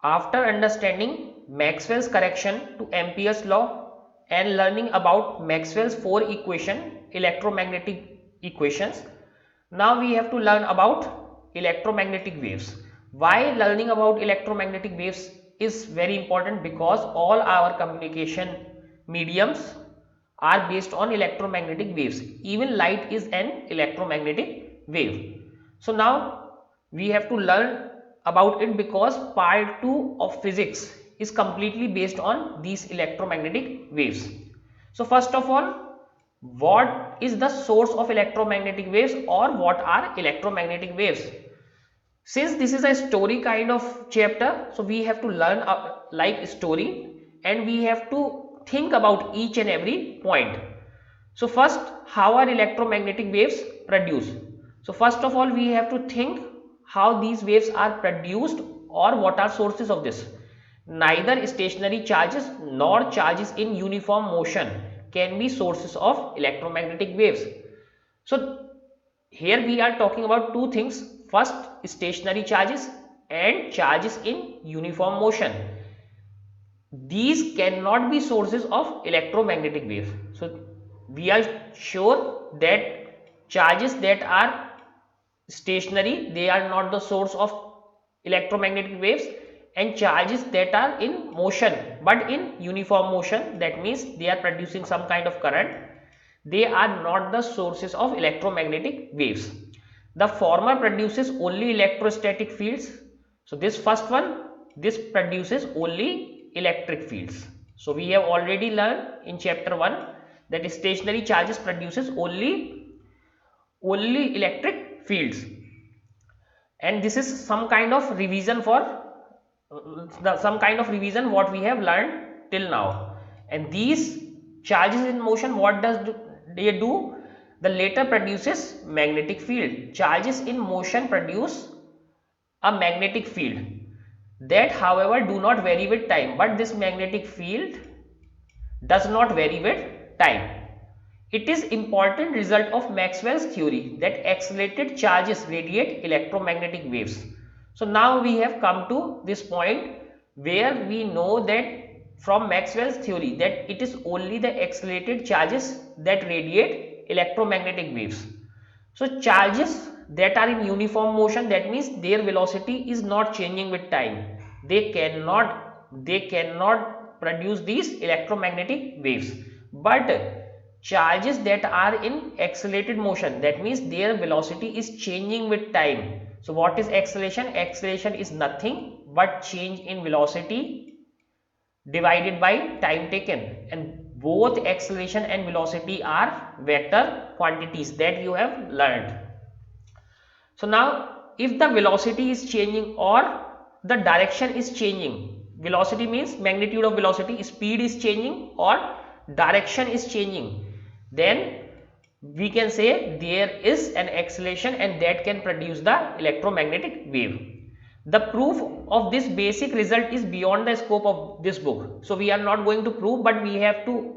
After understanding Maxwell's correction to Ampere's law and learning about Maxwell's four electromagnetic equations, now we have to learn about electromagnetic waves. Why learning about electromagnetic waves is very important? Because all our communication mediums are based on electromagnetic waves. Even light is an electromagnetic wave. So now we have to learn about it because part 2 of physics is completely based on these electromagnetic waves. So first of all, what is the source of electromagnetic waves, or what are electromagnetic waves? Since this is a story kind of chapter, so we have to learn like story, and we have to think about each and every point. So first, how are electromagnetic waves produced? So first of all, we have to think how these waves are produced or what are sources of this. Neither stationary charges nor charges in uniform motion can be sources of electromagnetic waves. So here we are talking about two things. First, stationary charges and charges in uniform motion. These cannot be sources of electromagnetic wave. So we are sure that charges that are stationary, they are not the source of electromagnetic waves, and charges that are in motion but in uniform motion, that means they are producing some kind of current, they are not the sources of electromagnetic waves. The former produces only electrostatic fields. So this first one, this produces only electric fields. So we have already learned in chapter 1 that stationary charges produces only electric fields, and this is some kind of revision for some kind of revision what we have learned till now. And these charges in motion, what they do? The later produces magnetic field. Charges in motion produce a magnetic field that however do not vary with time, but this magnetic field does not vary with time. It is important result of Maxwell's theory that accelerated charges radiate electromagnetic waves. So now we have come to this point where we know that from Maxwell's theory that it is only the accelerated charges that radiate electromagnetic waves. So charges that are in uniform motion, that means their velocity is not changing with time. They cannot produce these electromagnetic waves. But charges that are in accelerated motion, that means their velocity is changing with time. So what is acceleration? Acceleration is nothing but change in velocity divided by time taken, and both acceleration and velocity are vector quantities that you have learned. So now if the velocity is changing or the direction is changing, velocity means magnitude of velocity, speed is changing or direction is changing, then we can say there is an acceleration, and that can produce the electromagnetic wave. The proof of this basic result is beyond the scope of this book, so we are not going to prove, but we have to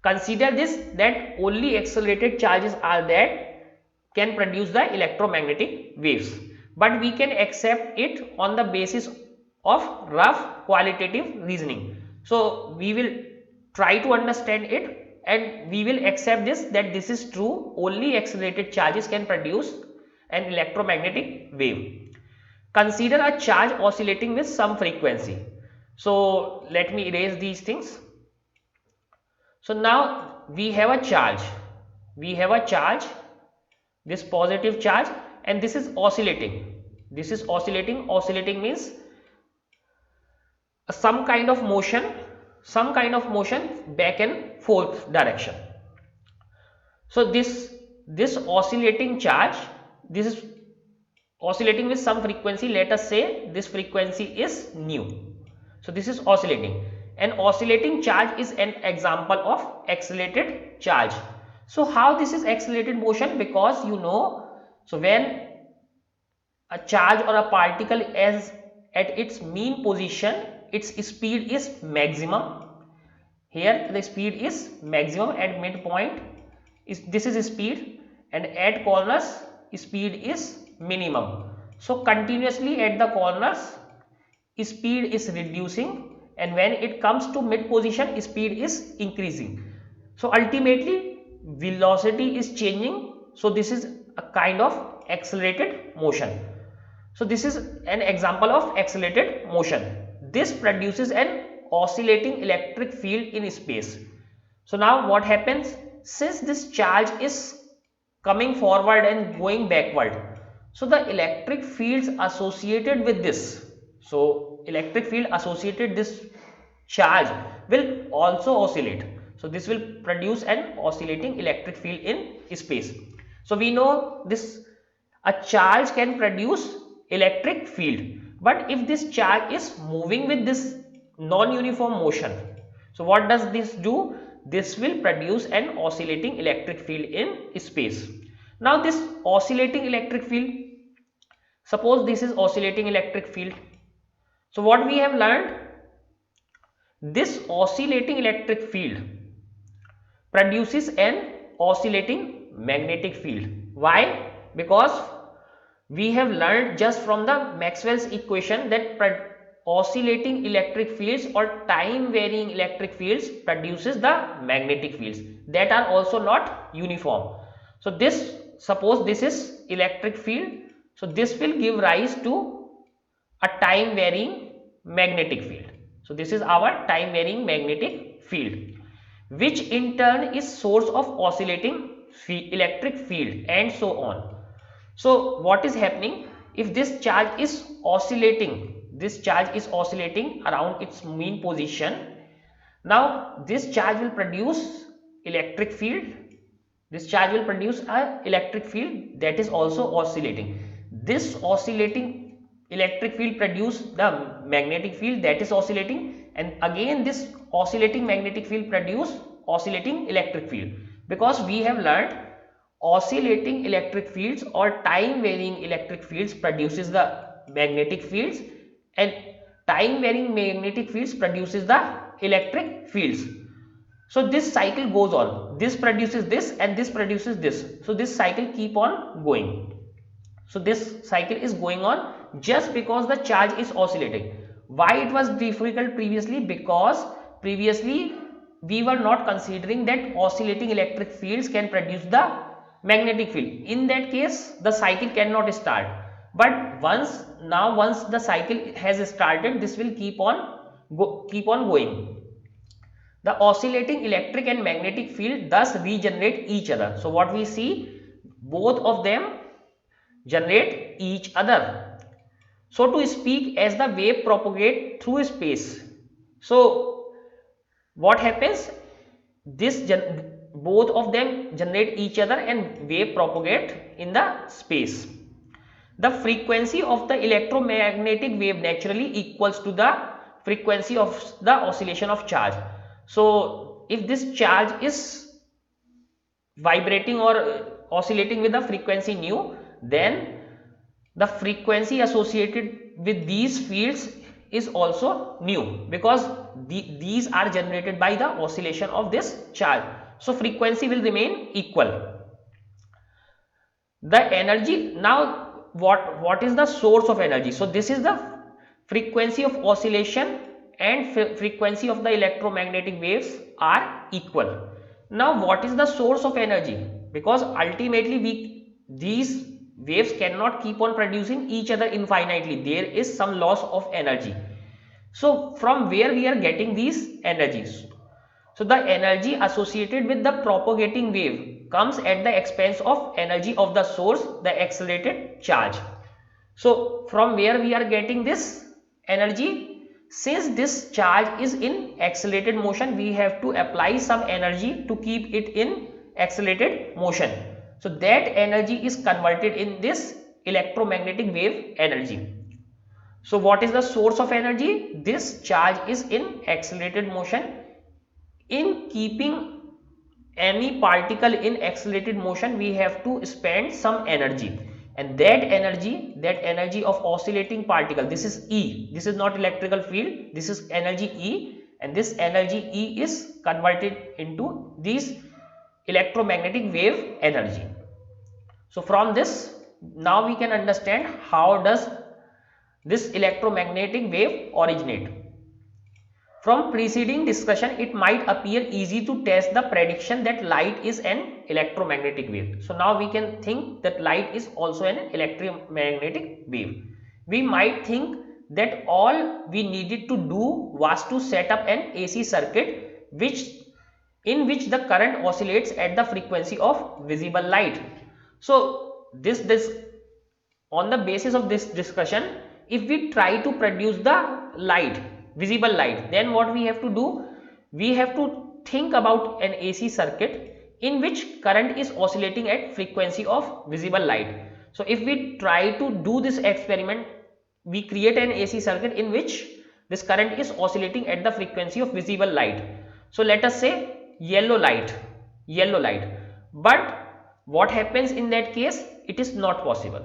consider this, that only accelerated charges are that can produce the electromagnetic waves, but we can accept it on the basis of rough qualitative reasoning. So we will try to understand it, and we will accept this, that this is true, only accelerated charges can produce an electromagnetic wave. Consider a charge oscillating with some frequency. So let me erase these things. So now we have a charge, this positive charge, and this is oscillating. Oscillating means some kind of motion back and forth direction. So this oscillating charge, this is oscillating with some frequency. Let us say this frequency is nu. So this is oscillating. An oscillating charge is an example of accelerated charge. So how this is accelerated motion? Because you know, so when a charge or a particle is at its mean position, its speed is maximum. Here the speed is maximum at midpoint, this is speed, and at corners speed is minimum. So continuously at the corners speed is reducing, and when it comes to mid position, speed is increasing. So ultimately velocity is changing. So this is a kind of accelerated motion. So this is an example of accelerated motion. This produces an oscillating electric field in space. So now what happens, since this charge is coming forward and going backward, so the electric fields associated with this, so electric field associated this charge will also oscillate. So this will produce an oscillating electric field in space. So we know this, a charge can produce electric field, but if this charge is moving with this non-uniform motion, so what does this do? This will produce an oscillating electric field in space. Now this oscillating electric field, suppose this is oscillating electric field. So what we have learned, this oscillating electric field produces an oscillating magnetic field. Why? Because we have learned just from the Maxwell's equation that oscillating electric fields or time varying electric fields produces the magnetic fields that are also not uniform. So this, suppose this is electric field, so this will give rise to a time varying magnetic field. So this is our time varying magnetic field, which in turn is source of oscillating electric field, and so on. So what is happening, if this charge is oscillating, this charge is oscillating around its mean position, now this charge will produce electric field, this charge will produce a electric field that is also oscillating. This oscillating electric field produce the magnetic field that is oscillating, and again this oscillating magnetic field produce oscillating electric field, because we have learned oscillating electric fields or time varying electric fields produces the magnetic fields, and time varying magnetic fields produces the electric fields. So this cycle goes on, this produces this and this produces this, so this cycle keep on going. So this cycle is going on just because the charge is oscillating. Why it was difficult previously? Because previously we were not considering that oscillating electric fields can produce the magnetic field. In that case the cycle cannot start, but once the cycle has started, this will keep on going. The oscillating electric and magnetic field thus regenerate each other. So what we see, both of them generate each other, so to speak, as the wave propagate through space. So what happens, both of them generate each other and wave propagate in the space. The frequency of the electromagnetic wave naturally equals to the frequency of the oscillation of charge. So if this charge is vibrating or oscillating with the frequency nu, then the frequency associated with these fields is also nu, because these are generated by the oscillation of this charge. So frequency will remain equal. The energy, now what is the source of energy? So this is the frequency of oscillation and frequency of the electromagnetic waves are equal. Now what is the source of energy? Because ultimately these waves cannot keep on producing each other infinitely, there is some loss of energy. So from where we are getting these energies? So the energy associated with the propagating wave comes at the expense of energy of the source, the accelerated charge. So from where we are getting this energy? Since this charge is in accelerated motion, we have to apply some energy to keep it in accelerated motion. So that energy is converted in this electromagnetic wave energy. So what is the source of energy? This charge is in accelerated motion. In keeping any particle in accelerated motion, we have to spend some energy, and that energy of oscillating particle, this is E, this is not electrical field, this is energy E, and this energy E is converted into this electromagnetic wave energy. So from this, now we can understand how does this electromagnetic wave originate. From preceding discussion, it might appear easy to test the prediction that light is an electromagnetic wave. So now we can think that light is also an electromagnetic wave. We might think that all we needed to do was to set up an AC circuit in which the current oscillates at the frequency of visible light. So this on the basis of this discussion, if we try to produce the light, visible light, then what we have to do, we have to think about an AC circuit in which current is oscillating at frequency of visible light. So if we try to do this experiment, we create an AC circuit in which this current is oscillating at the frequency of visible light. So let us say yellow light, but what happens in that case? It is not possible.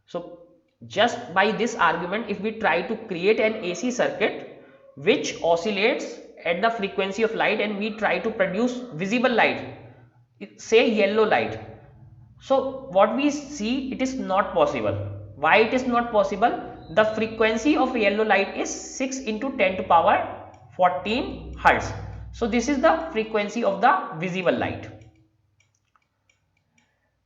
So just by this argument, if we try to create an AC circuit which oscillates at the frequency of light and we try to produce visible light, say yellow light, so what we see, it is not possible. Why it is not possible? The frequency of yellow light is 6 into 10 to power 14 hertz. So this is the frequency of the visible light.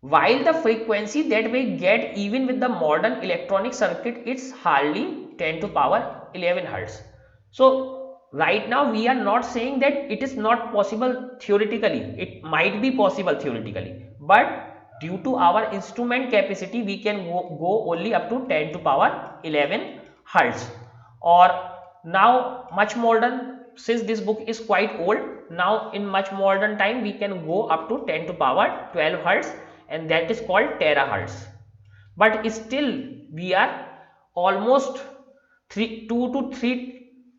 While the frequency that we get even with the modern electronic circuit, it's hardly 10 to power 11 hertz. So right now we are not saying that it is not possible theoretically. It might be possible theoretically, but due to our instrument capacity, we can go only up to 10 to power 11 hertz. Or now much modern, since this book is quite old, now in much modern time we can go up to 10 to power 12 hertz, and that is called terahertz. But still we are almost 2 to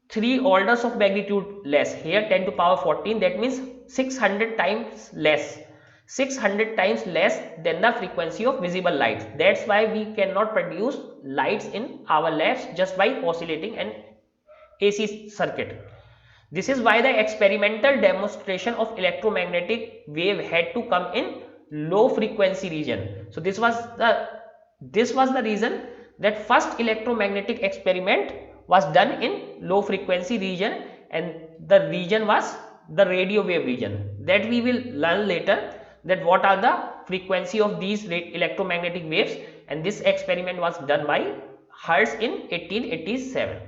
3 orders of magnitude less. Here 10 to power 14, that means 600 times less, 600 times less than the frequency of visible light. That's why we cannot produce lights in our labs just by oscillating an AC circuit. This is why the experimental demonstration of electromagnetic wave had to come in low frequency region. So this was the reason that first electromagnetic experiment was done in low frequency region, and the region was the radio wave region. That we will learn later, that what are the frequency of these electromagnetic waves, and this experiment was done by Hertz in 1887.